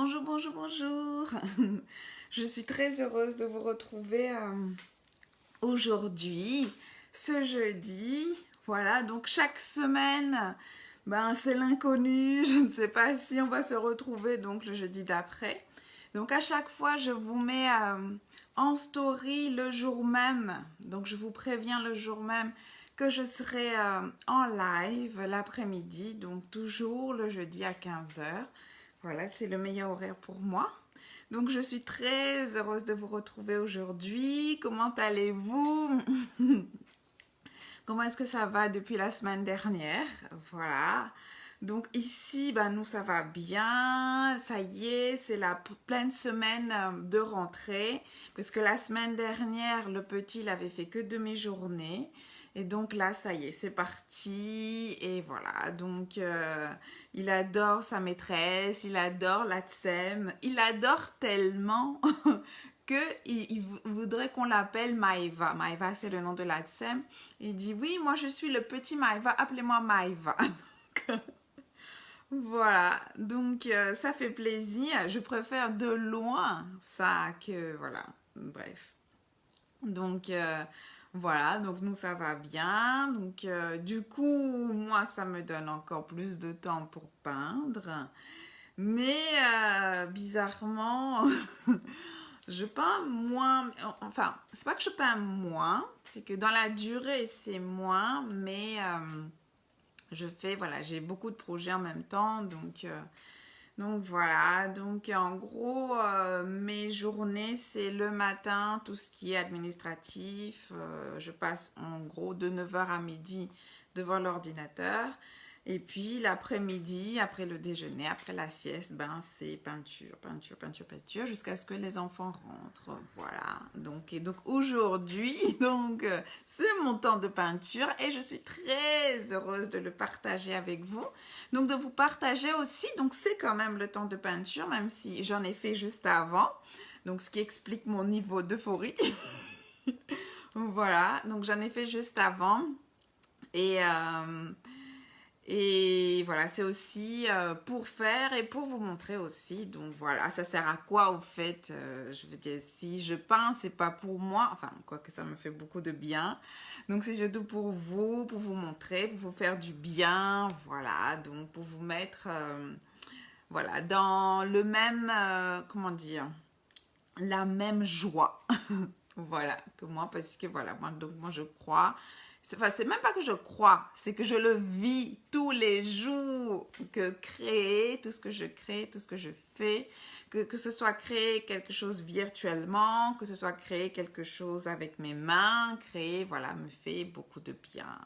Bonjour, bonjour, bonjour. Je suis très heureuse de vous retrouver aujourd'hui, ce jeudi. Voilà, donc chaque semaine, c'est l'inconnu. Je ne sais pas si on va se retrouver donc le jeudi d'après. Donc à chaque fois, je vous mets en story le jour même. Donc je vous préviens le jour même que je serai en live l'après-midi. Donc toujours le jeudi à 15 heures. Voilà, c'est le meilleur horaire pour moi. Donc, je suis très heureuse de vous retrouver aujourd'hui. Comment allez-vous? Comment est-ce que ça va depuis la semaine dernière? Voilà. Donc ici, nous, ça va bien. Ça y est, c'est la pleine semaine de rentrée. Parce que la semaine dernière, le petit, il avait fait que demi-journée. Et donc là, ça y est, c'est parti. Et voilà, donc il adore sa maîtresse, il adore la tsem. Il adore tellement qu'il voudrait qu'on l'appelle Maëva. Maëva, c'est le nom de la tsem. Il dit, oui, moi je suis le petit Maëva, appelez-moi Maëva. Voilà, donc ça fait plaisir. Je préfère de loin ça que, voilà, bref. Donc voilà, donc nous ça va bien. Donc du coup, moi ça me donne encore plus de temps pour peindre. Mais bizarrement, je peins moins. Enfin, c'est pas que je peins moins, c'est que dans la durée c'est moins, mais je fais, voilà, j'ai beaucoup de projets en même temps, donc voilà, donc en gros, mes journées, c'est le matin, tout ce qui est administratif. Je passe en gros de 9 heures à midi devant l'ordinateur. Et puis l'après-midi, après le déjeuner, après la sieste, c'est peinture, peinture, peinture, peinture, jusqu'à ce que les enfants rentrent. Voilà. Donc aujourd'hui, c'est mon temps de peinture et je suis très heureuse de le partager avec vous. Donc de vous partager aussi, donc c'est quand même le temps de peinture, même si j'en ai fait juste avant. Donc ce qui explique mon niveau d'euphorie. Voilà, donc j'en ai fait juste avant. Et voilà, c'est aussi pour faire et pour vous montrer aussi. Donc voilà, ça sert à quoi au fait? Je veux dire, si je peins, c'est pas pour moi. Enfin, quoique ça me fait beaucoup de bien. Donc c'est surtout pour vous montrer, pour vous faire du bien. Voilà, donc pour vous mettre voilà, dans le même, comment dire, la même joie. Voilà, que moi, parce que voilà, moi je crois. Enfin, c'est même pas que je crois, c'est que je le vis tous les jours. Que créer, tout ce que je crée, tout ce que je fais, que ce soit créer quelque chose virtuellement, que ce soit créer quelque chose avec mes mains, créer, voilà, me fait beaucoup de bien.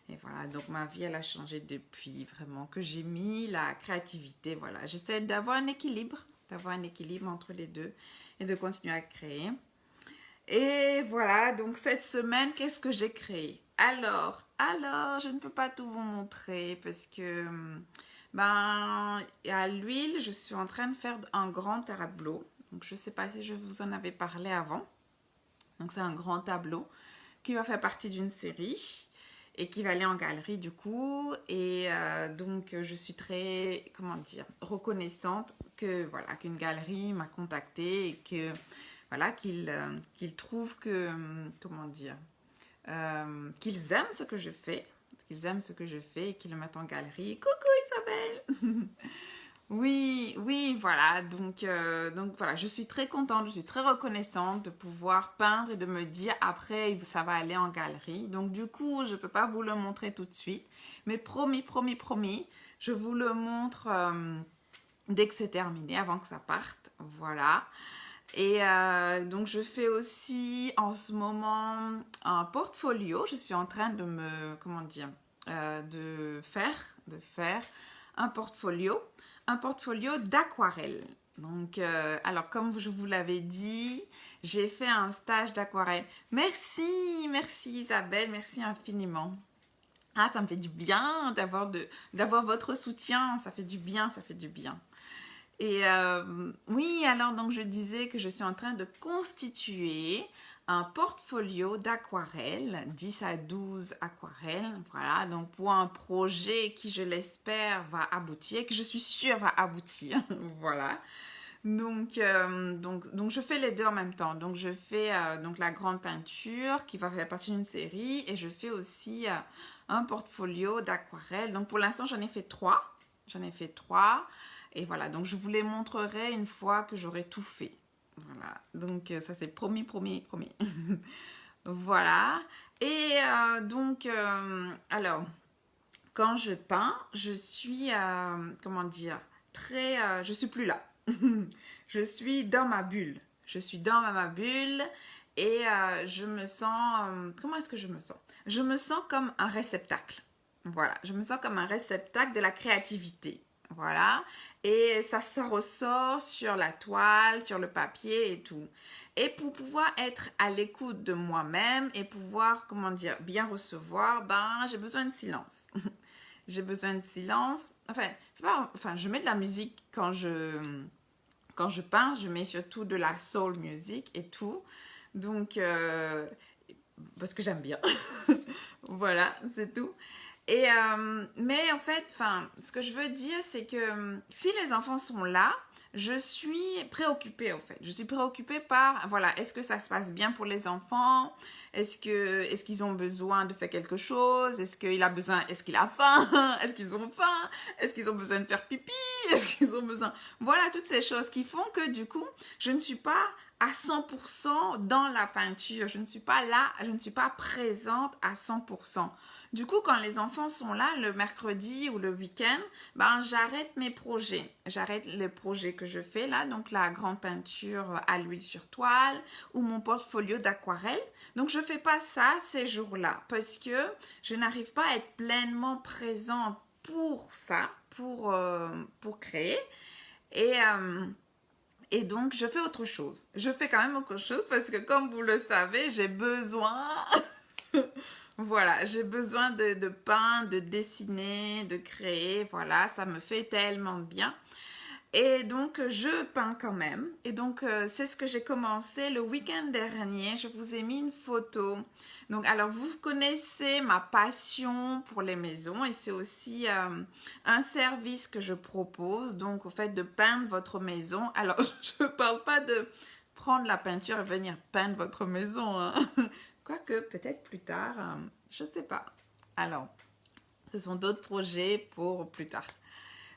Et voilà, donc ma vie, elle a changé depuis vraiment que j'ai mis la créativité. Voilà, j'essaie d'avoir un équilibre entre les deux et de continuer à créer. Et voilà, donc cette semaine, qu'est-ce que j'ai créé? Alors, je ne peux pas tout vous montrer parce que, à l'huile, je suis en train de faire un grand tableau. Donc, je ne sais pas si je vous en avais parlé avant. Donc, c'est un grand tableau qui va faire partie d'une série et qui va aller en galerie du coup. Et donc, je suis très, comment dire, reconnaissante que, voilà, qu'une galerie m'a contactée et que, voilà, qu'ils trouvent que, comment dire, qu'ils aiment ce que je fais, et qu'ils le mettent en galerie. Coucou Isabelle. Oui, oui, voilà. Donc voilà, je suis très contente, je suis très reconnaissante de pouvoir peindre et de me dire après ça va aller en galerie. Donc du coup, je ne peux pas vous le montrer tout de suite, mais promis, promis, promis, je vous le montre dès que c'est terminé, avant que ça parte. Voilà. Et donc je fais aussi en ce moment un portfolio. Je suis en train de me, comment dire, de faire un portfolio d'aquarelle. Donc, alors comme je vous l'avais dit, j'ai fait un stage d'aquarelle. Merci Isabelle, merci infiniment. Ah, ça me fait du bien d'avoir votre soutien, ça fait du bien, ça fait du bien. Et oui, alors donc je disais que je suis en train de constituer un portfolio d'aquarelles, 10 à 12 aquarelles, voilà, donc pour un projet qui, je l'espère, va aboutir, que je suis sûre va aboutir, voilà. Donc, je fais les deux en même temps. Donc, je fais donc la grande peinture qui va faire partie d'une série et je fais aussi un portfolio d'aquarelles. Donc, pour l'instant, j'en ai fait trois. J'en ai fait trois. Et voilà, donc je vous les montrerai une fois que j'aurai tout fait. Voilà, donc ça c'est promis, promis, promis. Voilà. Et alors, quand je peins, je suis, comment dire, je suis plus là. Je suis dans ma bulle. Je suis dans ma bulle et je me sens, comment est-ce que je me sens? Je me sens comme un réceptacle. Voilà, je me sens comme un réceptacle de la créativité. Voilà, et ça ressort sur la toile, sur le papier et tout. Et pour pouvoir être à l'écoute de moi-même et pouvoir, comment dire, bien recevoir, ben, j'ai besoin de silence. J'ai besoin de silence. Enfin, c'est pas, enfin, je mets de la musique quand je peins, je mets surtout de la soul music et tout. Donc, parce que j'aime bien. Voilà, c'est tout. Et, mais en fait, ce que je veux dire, c'est que si les enfants sont là, je suis préoccupée en fait. Je suis préoccupée par, voilà, est-ce que ça se passe bien pour les enfants? Est-ce qu'ils ont besoin de faire quelque chose? Est-ce qu'il a besoin, est-ce qu'il a faim? Est-ce qu'ils ont faim? Est-ce qu'ils ont besoin de faire pipi? Est-ce qu'ils ont besoin... Voilà, toutes ces choses qui font que du coup, je ne suis pas à 100% dans la peinture. Je ne suis pas là, je ne suis pas présente à 100%. Du coup, quand les enfants sont là, le mercredi ou le week-end, ben, j'arrête mes projets. J'arrête les projets que je fais là, donc la grande peinture à l'huile sur toile ou mon portfolio d'aquarelle. Donc, je ne fais pas ça ces jours-là parce que je n'arrive pas à être pleinement présente pour ça, pour créer. Et donc, je fais autre chose. Je fais quand même autre chose parce que, comme vous le savez, j'ai besoin... Voilà, j'ai besoin de peindre, de dessiner, de créer. Voilà, ça me fait tellement de bien. Et donc, je peins quand même. Et donc, c'est ce que j'ai commencé le week-end dernier. Je vous ai mis une photo. Donc, alors, vous connaissez ma passion pour les maisons et c'est aussi un service que je propose. Donc, au fait de peindre votre maison. Alors, je ne parle pas de prendre la peinture et venir peindre votre maison, hein. Quoique, peut-être plus tard, je ne sais pas. Alors, ce sont d'autres projets pour plus tard.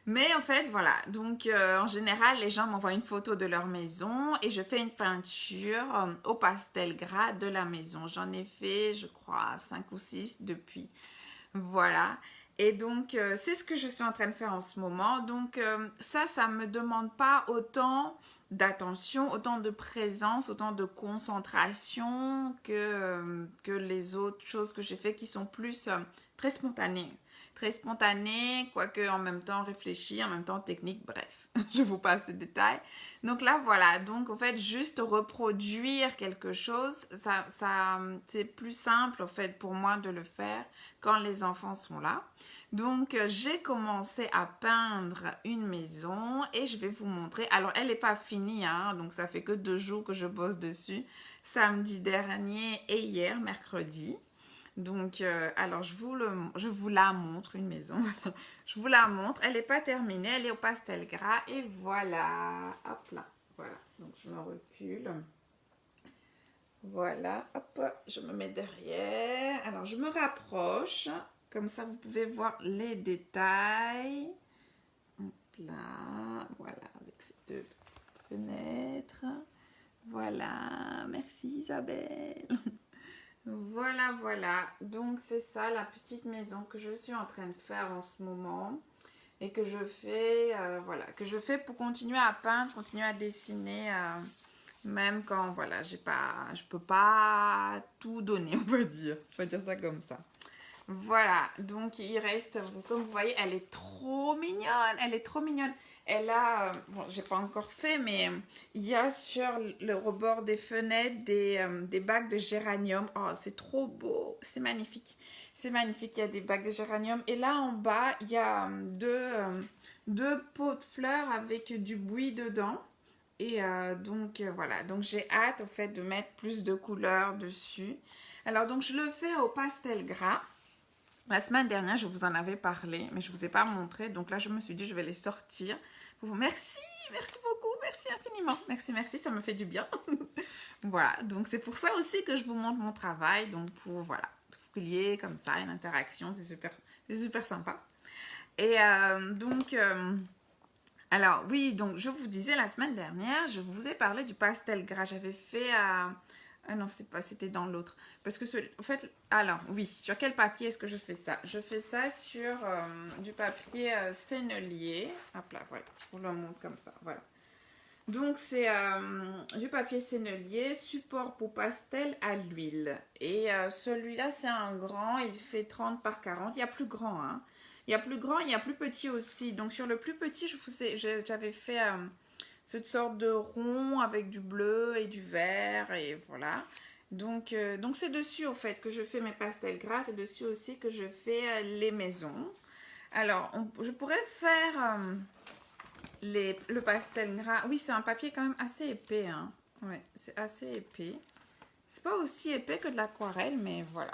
Mais en fait, voilà. Donc, en général, les gens m'envoient une photo de leur maison et je fais une peinture au pastel gras de la maison. J'en ai fait, je crois, 5 ou 6 depuis. Voilà. Et donc, c'est ce que je suis en train de faire en ce moment. Donc, ça ne me demande pas autant d'attention, autant de présence, autant de concentration que les autres choses que j'ai fait qui sont plus très spontanées. Très spontanées, quoique en même temps réfléchi, en même temps technique, bref, je vous passe ces détails. Donc là, voilà, donc en fait, juste reproduire quelque chose, c'est plus simple en fait pour moi de le faire quand les enfants sont là. Donc, j'ai commencé à peindre une maison et je vais vous montrer. Alors, elle n'est pas finie, hein, donc ça fait que 2 jours que je bosse dessus. Samedi dernier et hier, mercredi. Donc, alors, je vous la montre, une maison. Je vous la montre. Elle n'est pas terminée, elle est au pastel gras. Et voilà, hop là, voilà. Donc, je me recule. Voilà, hop, je me mets derrière. Alors, je me rapproche. Comme ça, vous pouvez voir les détails. Hop là, voilà, avec ces 2 fenêtres. Voilà, merci Isabelle. Voilà, voilà. Donc, c'est ça la petite maison que je suis en train de faire en ce moment. Et que je fais, voilà, que je fais pour continuer à peindre, continuer à dessiner, même quand, voilà, je peux pas tout donner, on va dire ça comme ça. Voilà, donc il reste, comme vous voyez, elle est trop mignonne, elle est trop mignonne. Elle a, bon, j'ai pas encore fait, mais il y a sur le rebord des fenêtres des bacs de géranium. Oh, c'est trop beau, c'est magnifique. C'est magnifique, il y a des bacs de géranium. Et là en bas, il y a 2 pots de fleurs avec du buis dedans. Et donc voilà, donc j'ai hâte au fait de mettre plus de couleurs dessus. Alors donc je le fais au pastel gras. La semaine dernière, je vous en avais parlé, mais je ne vous ai pas montré. Donc là, je me suis dit, je vais les sortir. Merci, merci beaucoup, merci infiniment. Merci, merci, ça me fait du bien. Voilà, donc c'est pour ça aussi que je vous montre mon travail. Donc pour, voilà, vous lier comme ça, une interaction, c'est super sympa. Et alors oui, donc je vous disais la semaine dernière, je vous ai parlé du pastel gras. J'avais fait ah non, c'est pas, c'était dans l'autre. Parce que, en fait, alors, oui, sur quel papier est-ce que je fais ça? Je fais ça sur du papier sennelier. Hop là, voilà, je vous le montre comme ça, voilà. Donc, c'est du papier sennelier, support pour pastel à l'huile. Et celui-là, c'est un grand, il fait 30 par 40. Il y a plus grand, hein. Il y a plus grand, il y a plus petit aussi. Donc, sur le plus petit, j'avais fait cette sorte de rond avec du bleu et du vert et voilà. Donc c'est dessus au fait que je fais mes pastels gras, c'est dessus aussi que je fais les maisons. Alors je pourrais faire le pastel gras. Oui, c'est un papier quand même assez épais, hein. Ouais, c'est assez épais. C'est pas aussi épais que de l'aquarelle, mais voilà.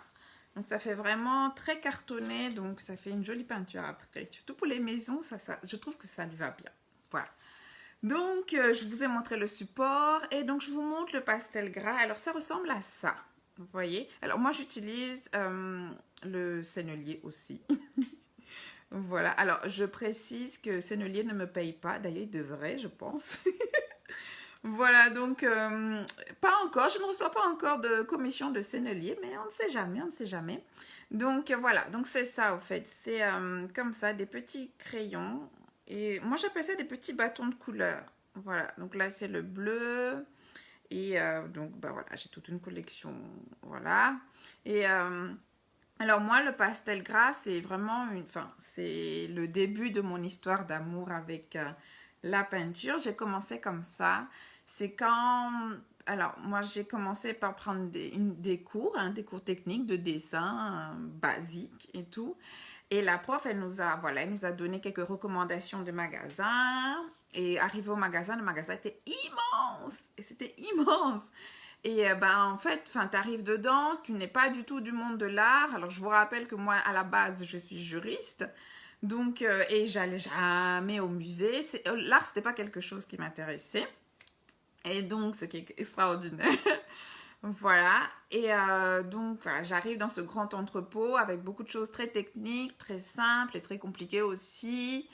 Donc ça fait vraiment très cartonné, donc ça fait une jolie peinture après. Surtout pour les maisons, je trouve que ça lui va bien. Voilà. Donc, je vous ai montré le support et donc je vous montre le pastel gras. Alors, ça ressemble à ça, vous voyez. Alors, moi, j'utilise le sennelier aussi. Voilà, alors je précise que Sennelier ne me paye pas. D'ailleurs, il devrait, je pense. Voilà, donc, pas encore. Je ne reçois pas encore de commission de Sennelier, mais on ne sait jamais, on ne sait jamais. Donc, voilà, donc c'est ça, au fait. C'est comme ça, des petits crayons. Et moi, j'appelle ça des petits bâtons de couleur. Voilà, donc là, c'est le bleu. Et donc, bah voilà, j'ai toute une collection. Voilà. Et alors, moi, le pastel gras, c'est vraiment enfin, c'est le début de mon histoire d'amour avec la peinture. J'ai commencé comme ça. C'est quand. Alors, moi, j'ai commencé par prendre des cours, hein, des cours techniques de dessin basiques et tout. Et la prof, elle nous a donné quelques recommandations de magasins. Et arrivé au magasin, le magasin était immense. Et c'était immense. Et en fait, tu arrives dedans, tu n'es pas du tout du monde de l'art. Alors, je vous rappelle que moi, à la base, je suis juriste. Donc, et j'allais jamais au musée. L'art, c'était pas quelque chose qui m'intéressait. Et donc, ce qui est extraordinaire. Voilà, et donc voilà, j'arrive dans ce grand entrepôt avec beaucoup de choses très techniques, très simples et très compliquées aussi.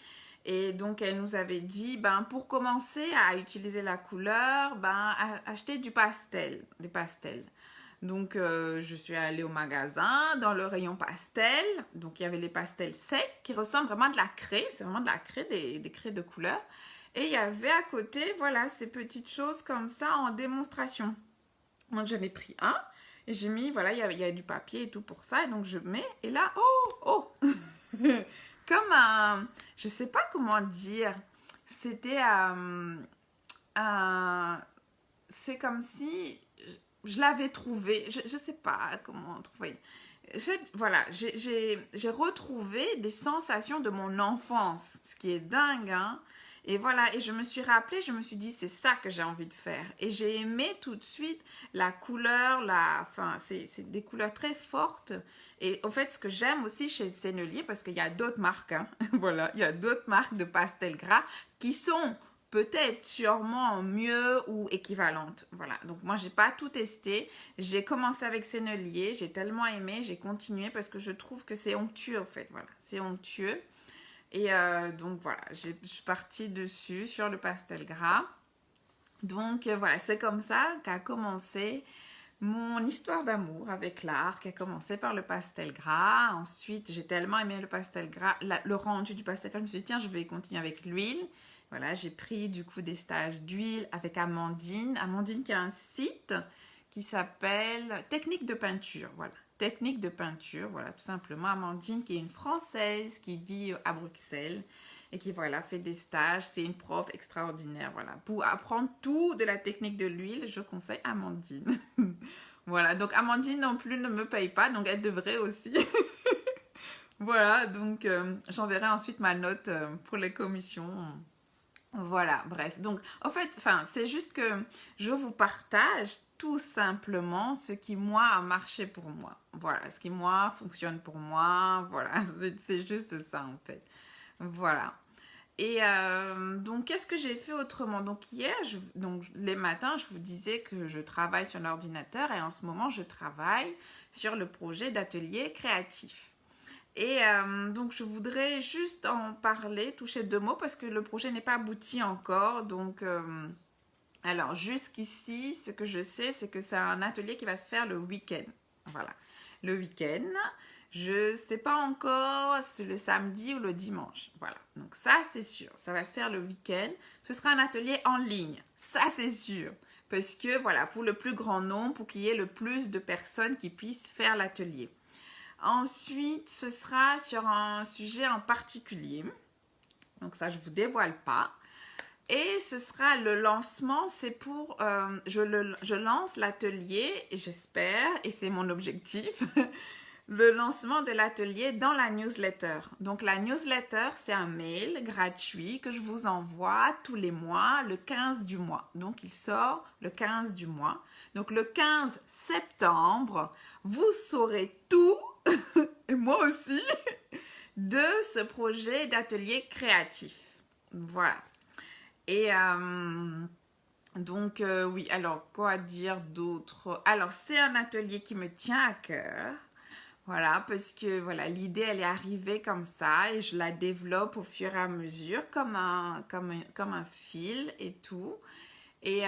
Et donc elle nous avait dit, pour commencer à utiliser la couleur, acheter des pastels. Donc je suis allée au magasin, dans le rayon pastel, donc il y avait les pastels secs qui ressemblent vraiment à de la craie, c'est vraiment de la craie, des craies de couleur. Et il y avait à côté, voilà, ces petites choses comme ça en démonstration. Donc j'en ai pris un et j'ai mis, voilà, il y a du papier et tout pour ça. Et donc je mets, et là, oh comme un, je sais pas comment dire, c'était c'est comme si je l'avais trouvé, je sais pas comment trouver. En fait, voilà, j'ai retrouvé des sensations de mon enfance, ce qui est dingue, hein. Et voilà, et je me suis rappelée, je me suis dit, c'est ça que j'ai envie de faire. Et j'ai aimé tout de suite la couleur, enfin, c'est des couleurs très fortes. Et au fait, ce que j'aime aussi chez Sennelier, parce qu'il y a d'autres marques, hein, voilà, il y a d'autres marques de pastel gras qui sont peut-être sûrement mieux ou équivalentes. Voilà, donc moi, j'ai pas tout testé. J'ai commencé avec Sennelier, j'ai tellement aimé, j'ai continué parce que je trouve que c'est onctueux, en fait, voilà, c'est onctueux. Et donc voilà, je suis partie dessus sur le pastel gras. Donc voilà, c'est comme ça qu'a commencé mon histoire d'amour avec l'art, qui a commencé par le pastel gras. Ensuite, j'ai tellement aimé le pastel gras, le rendu du pastel gras, je me suis dit, tiens, je vais continuer avec l'huile. Voilà, j'ai pris du coup des stages d'huile avec Amandine. Amandine qui a un site qui s'appelle Technique de peinture, voilà. Technique de peinture, voilà, tout simplement. Amandine, qui est une Française qui vit à Bruxelles et qui, voilà, fait des stages. C'est une prof extraordinaire, voilà. Pour apprendre tout de la technique de l'huile, je conseille Amandine. Voilà, donc Amandine non plus ne me paye pas, donc elle devrait aussi. Voilà, donc j'enverrai ensuite ma note pour les commissions. Voilà, bref. Donc, en fait, enfin, c'est juste que je vous partage tout simplement ce qui, moi, a marché pour moi. Voilà, ce qui, moi, fonctionne pour moi. Voilà, c'est juste ça, en fait. Voilà. Et donc, qu'est-ce que j'ai fait autrement? Donc, hier, donc, les matins, je vous disais que je travaille sur l'ordinateur et en ce moment, je travaille sur le projet d'atelier créatif. Et donc, je voudrais juste en parler, toucher deux mots, parce que le projet n'est pas abouti encore. Donc, alors, jusqu'ici, ce que je sais, c'est que c'est un atelier qui va se faire le week-end. Voilà, le week-end. Je ne sais pas encore si c'est le samedi ou le dimanche. Voilà, donc ça, c'est sûr. Ça va se faire le week-end. Ce sera un atelier en ligne. Ça, c'est sûr. Parce que, voilà, pour le plus grand nombre, pour qu'il y ait le plus de personnes qui puissent faire l'atelier. Ensuite, ce sera sur un sujet en particulier. Donc ça, je ne vous dévoile pas. Et ce sera le lancement, c'est pour... je lance l'atelier, j'espère, et c'est mon objectif, le lancement de l'atelier dans la newsletter. Donc la newsletter, c'est un mail gratuit que je vous envoie tous les mois, le 15 du mois. Donc il sort le 15 du mois. Donc le 15 septembre, vous saurez tout, et moi aussi, de ce projet d'atelier créatif. Voilà. Et donc, oui, alors, quoi dire d'autre? Alors, c'est un atelier qui me tient à cœur. Voilà, parce que voilà, l'idée, elle est arrivée comme ça et je la développe au fur et à mesure comme un fil et tout. Et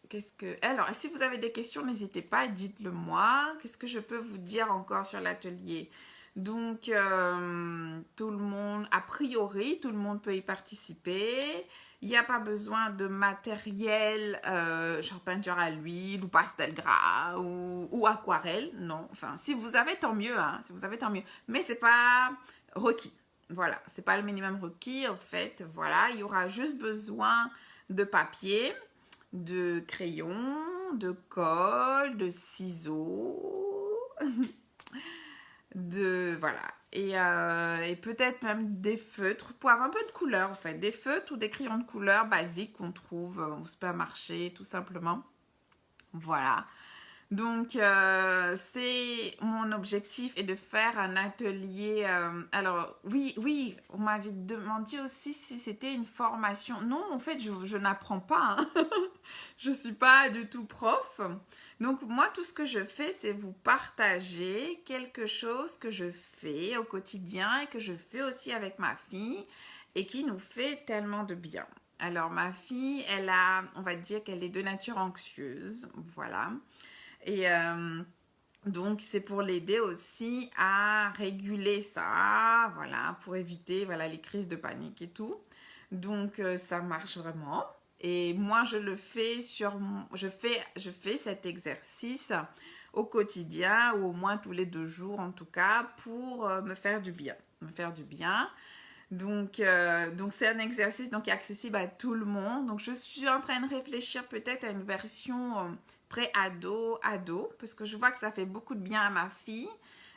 qu'est-ce que... Alors, si vous avez des questions, n'hésitez pas, dites-le moi. Qu'est-ce que je peux vous dire encore sur l'atelier? Donc, tout le monde, a priori, tout le monde peut y participer. Il n'y a pas besoin de matériel, genre peinture à l'huile ou pastel gras ou aquarelle. Non, enfin, si vous avez, tant mieux. Hein, si vous avez, tant mieux. Mais ce n'est pas requis. Voilà, ce n'est pas le minimum requis. En fait, voilà, il y aura juste besoin de papier, de crayon, de colle, de ciseaux... voilà, et peut-être même des feutres pour avoir un peu de couleur en fait, des feutres ou des crayons de couleur basiques qu'on trouve au supermarché tout simplement. Voilà, donc c'est mon objectif est de faire un atelier. Alors oui, on m'avait demandé aussi si c'était une formation. Non, en fait je n'apprends pas, hein. Je suis pas du tout prof. Donc moi, tout ce que je fais, c'est vous partager quelque chose que je fais au quotidien et que je fais aussi avec ma fille et qui nous fait tellement de bien. Alors ma fille, on va dire qu'elle est de nature anxieuse, voilà. Et donc c'est pour l'aider aussi à réguler ça, voilà, pour éviter voilà, les crises de panique et tout. Donc ça marche vraiment. Et moi, je le fais je fais cet exercice au quotidien ou au moins tous les 2 jours en tout cas pour me faire du bien. Donc c'est un exercice donc, qui est accessible à tout le monde. Donc je suis en train de réfléchir peut-être à une version pré-ado, ado, parce que je vois que ça fait beaucoup de bien à ma fille.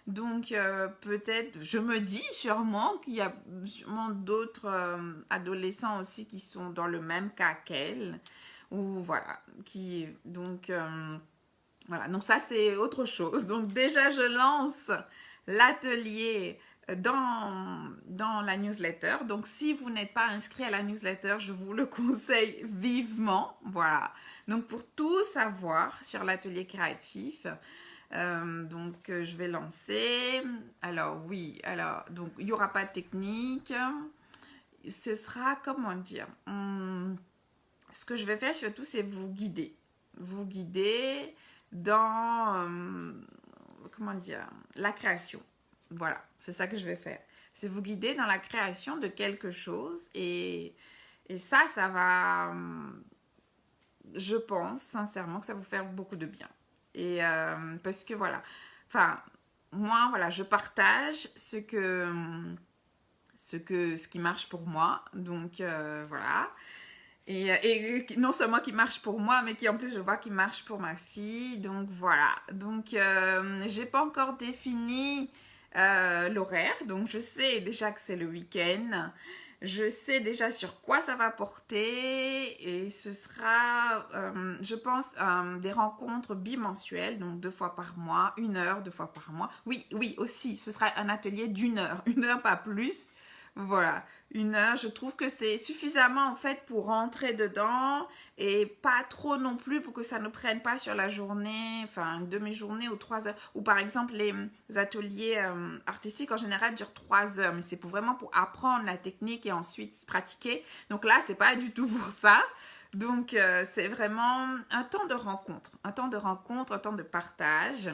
Donc peut-être, je me dis sûrement qu'il y a sûrement d'autres adolescents aussi qui sont dans le même cas qu'elle. Ou voilà, voilà, donc ça c'est autre chose. Donc déjà je lance l'atelier dans la newsletter. Donc si vous n'êtes pas inscrit à la newsletter, je vous le conseille vivement. Voilà, donc pour tout savoir sur l'atelier créatif, je vais lancer. Alors oui, donc il n'y aura pas de technique. Ce sera, comment dire, ce que je vais faire surtout, c'est vous guider. Vous guider dans, comment dire, la création. Voilà, c'est ça que je vais faire. C'est vous guider dans la création de quelque chose. Et ça va, je pense sincèrement que ça va vous faire beaucoup de bien. Et parce que voilà, enfin, moi, voilà, je partage ce qui marche pour moi. Donc, voilà. Et non seulement qui marche pour moi, mais qui en plus, je vois qui marche pour ma fille. Donc, voilà. Donc, j'ai pas encore défini l'horaire. Donc, je sais déjà que c'est le week-end. Je sais déjà sur quoi ça va porter et ce sera, je pense, des rencontres bimensuelles, donc 2 fois par mois, 1 heure, 2 fois par mois. Oui, oui, aussi, ce sera un atelier d'1 heure, 1 heure pas plus. Voilà, 1 heure, je trouve que c'est suffisamment en fait pour rentrer dedans et pas trop non plus pour que ça ne prenne pas sur la journée, enfin une demi-journée ou 3 heures. Ou par exemple les ateliers artistiques en général durent 3 heures, mais c'est vraiment pour apprendre la technique et ensuite pratiquer. Donc là, c'est pas du tout pour ça. Donc c'est vraiment un temps de rencontre, un temps de rencontre, un temps de partage.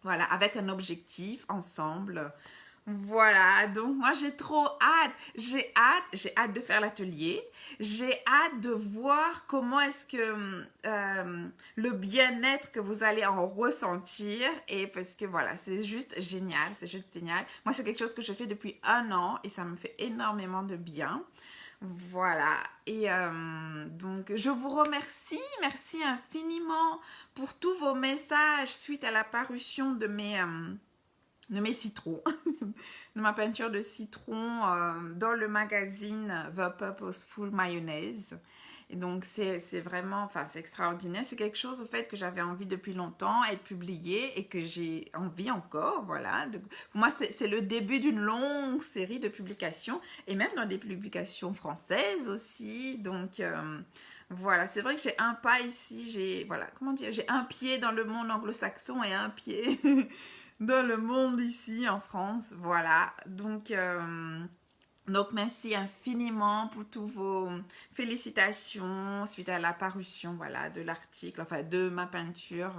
Voilà, avec un objectif ensemble. Voilà, donc moi j'ai trop hâte, j'ai hâte de faire l'atelier, j'ai hâte de voir comment est-ce que le bien-être que vous allez en ressentir et parce que voilà, c'est juste génial, c'est juste génial. Moi c'est quelque chose que je fais depuis 1 an et ça me fait énormément de bien. Voilà, et donc je vous remercie, merci infiniment pour tous vos messages suite à la parution de mes citrons, de ma peinture de citron dans le magazine The Purposeful Mayonnaise. Et donc c'est vraiment, enfin c'est extraordinaire, c'est quelque chose au fait que j'avais envie depuis longtemps être publié et que j'ai envie encore, voilà. Pour moi c'est le début d'une longue série de publications et même dans des publications françaises aussi, donc voilà, c'est vrai que j'ai un pas ici, voilà, comment dire, j'ai un pied dans le monde anglo-saxon et un pied dans le monde ici en France, voilà. Donc merci infiniment pour tous vos félicitations suite à la parution, voilà, de l'article, enfin de ma peinture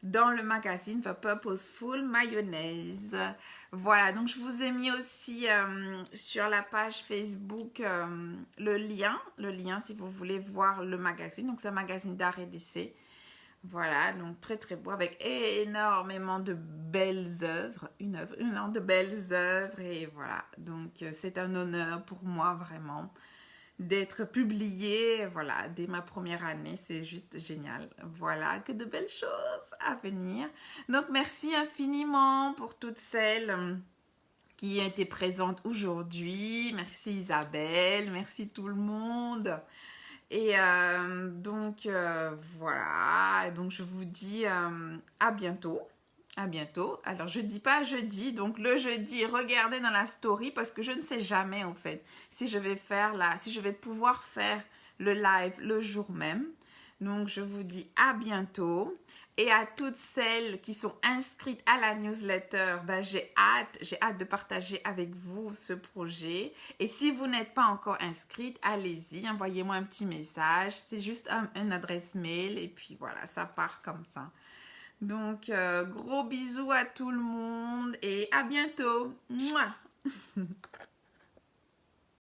dans le magazine The Purposeful Mayonnaise. Voilà, donc je vous ai mis aussi sur la page Facebook le lien si vous voulez voir le magazine. Donc c'est un magazine d'art et d'essai. Voilà, donc très très beau avec énormément de belles œuvres, une de belles œuvres et voilà, donc c'est un honneur pour moi vraiment d'être publié, voilà, dès ma première année, c'est juste génial. Voilà, que de belles choses à venir. Donc merci infiniment pour toutes celles qui ont été présentes aujourd'hui. Merci Isabelle, merci tout le monde. Et donc voilà, donc je vous dis à bientôt. À bientôt. Alors je dis pas jeudi, donc le jeudi, regardez dans la story parce que je ne sais jamais en fait si je vais si je vais pouvoir faire le live le jour même. Donc je vous dis à bientôt. Et à toutes celles qui sont inscrites à la newsletter, ben, j'ai hâte de partager avec vous ce projet. Et si vous n'êtes pas encore inscrite, allez-y, envoyez-moi un petit message. C'est juste une adresse mail et puis voilà, ça part comme ça. Donc, gros bisous à tout le monde et à bientôt. Mouah